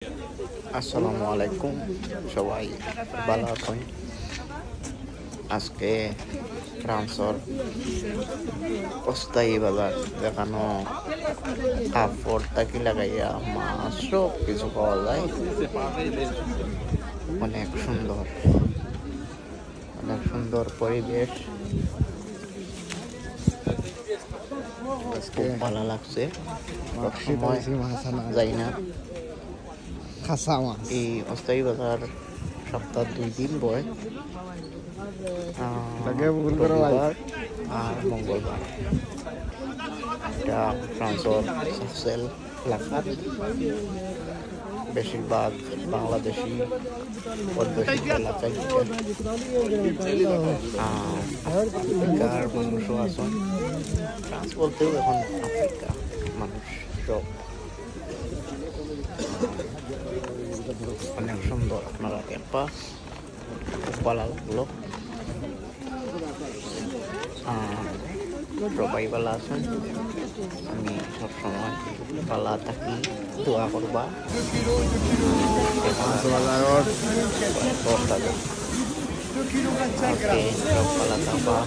আসসালামু আলাইকুম, সবাই ভালো আছেন। আজকে ফ্রান্সর অস্থায়ী বাজার দেখানো কাপড় তাকি লাগাইয়া মাছ সব কিছু পাওয়া যায়। অনেক সুন্দর পরিবেশ। খুব ভালো লাগছে। যাই না এই অস্থায়ী বাজার সপ্তাহ 2 দিন বয়, রবিবার আর মঙ্গলবার। এটা ফ্রান্সর সাকসেল এলাকার বেশিরভাগ বাংলাদেশি অধ্যুষিত এলাকায় আফ্রিকার মানুষও আছেন। ফ্রান্স বলতেও এখন আফ্রিকা মানুষ সব। অনেক সুন্দর, আপনারা ক্যাম্পা খুব ভালো লাগলো। সবাই ভালো আছেন, আমি সবসময় ভালো থাকি, দোয়া করবা। ভালো থাকবা।